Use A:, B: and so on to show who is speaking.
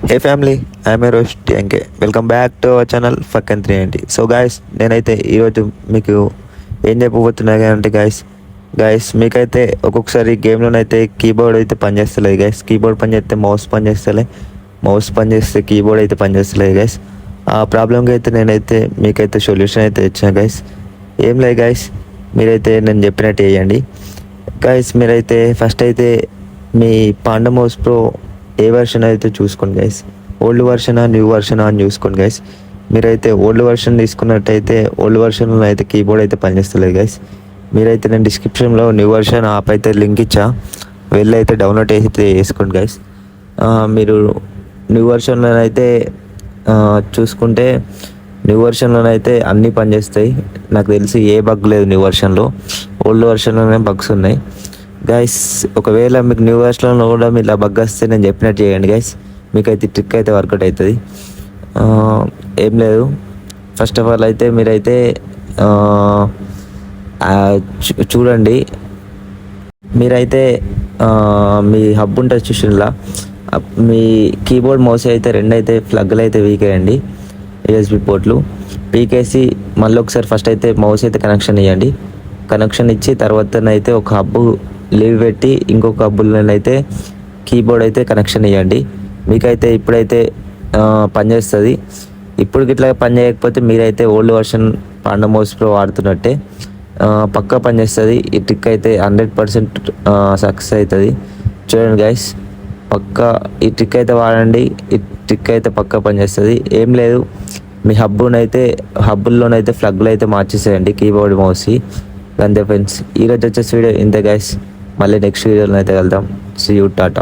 A: Hey family, I'm a Rosh TMK. Welcome back to our channel ఫక్కన్ 390. So guys, నేనైతే ఈరోజు మీకు ఏం చెప్పబోతున్నా అంటే గాయస్ మీకైతే ఒక్కొక్కసారి గేమ్లోనైతే కీబోర్డ్ అయితే పనిచేస్తలేదు గైస్. కీబోర్డ్ పనిచేస్తే మౌస్ పనిచేస్తలే, మౌస్ పనిచేస్తే కీబోర్డ్ అయితే పనిచేస్తలేదు గైస్. ఆ ప్రాబ్లంకి అయితే నేనైతే మీకైతే సొల్యూషన్ అయితే ఇచ్చాను గైస్. ఏం లేదు గైస్, మీరైతే నేను చెప్పినట్టు వేయండి గైస్. మీరైతే ఫస్ట్ అయితే మీ పాండా మౌస్ ప్రో ఏ వర్షన్ అయితే చూసుకోండి గైస్. ఓల్డ్ వర్షనా న్యూ వర్షనా అని చూసుకోండి గైస్. మీరైతే ఓల్డ్ వర్షన్ తీసుకున్నట్టయితే ఓల్డ్ వర్షన్లో అయితే కీబోర్డ్ అయితే పనిచేస్తలేదు గైస్. మీరైతే నేను డిస్క్రిప్షన్లో న్యూ వర్షన్ యాప్ అయితే లింక్ ఇచ్చా, వెళ్ళి అయితే డౌన్లోడ్ అయితే చేసుకోండి గైస్. మీరు న్యూ వర్షన్లోనైతే చూసుకుంటే న్యూ వర్షన్లోనైతే అన్నీ పనిచేస్తాయి. నాకు తెలిసి ఏ బగ్ లేదు న్యూ వర్షన్లో. ఓల్డ్ వర్షన్లోనే బగ్స్ ఉన్నాయి గైస్. ఒకవేళ మీకు న్యూ వర్షన్లో కూడా మీరు ఇలా బగ్ వస్తే నేను చెప్పినట్టు చేయండి గైస్. మీకైతే ట్రిక్ అయితే వర్కౌట్ అవుతుంది. ఏం లేదు, ఫస్ట్ ఆఫ్ ఆల్ అయితే మీరైతే చూడండి. మీరైతే మీ హబ్ ఉంటుంది చూసినలా, మీ కీబోర్డ్ మౌస్ అయితే రెండు అయితే ప్లగ్లు అయితే వీకేయండి, యూఎస్బి పోర్ట్లు పీకేసి మళ్ళీ ఒకసారి ఫస్ట్ అయితే మౌస్ అయితే కనెక్షన్ ఇవ్వండి. కనెక్షన్ ఇచ్చి తర్వాతనైతే ఒక హబ్బు లీవ్ పెట్టి ఇంకొక హబ్బులనైతే కీబోర్డ్ అయితే కనెక్షన్ ఇవ్వండి. మీకైతే ఇప్పుడైతే పనిచేస్తుంది. ఇప్పుడు ఇట్లా పని చేయకపోతే మీరైతే old version Panda Mouse Pro వాడుతున్నట్టే పక్కా పనిచేస్తుంది. ఈ ట్రిక్ అయితే 100% సక్సెస్ అవుతుంది. చూడండి గైస్, పక్కా ఈ ట్రిక్ అయితే వాడండి. ఈ ట్రిక్ అయితే పక్కా పనిచేస్తుంది. ఏం లేదు, మీ హబ్బుల్లోనైతే ఫ్లగ్లు అయితే మార్చేసేయండి కీబోర్డ్ మౌస్కి. అంతే ఫ్రెండ్స్, ఈరోజు వచ్చేసి వీడియో ఇంతే గైస్. మళ్ళీ నెక్స్ట్ వీడియోలో అయితే వెళ్దాం. See you, Tata.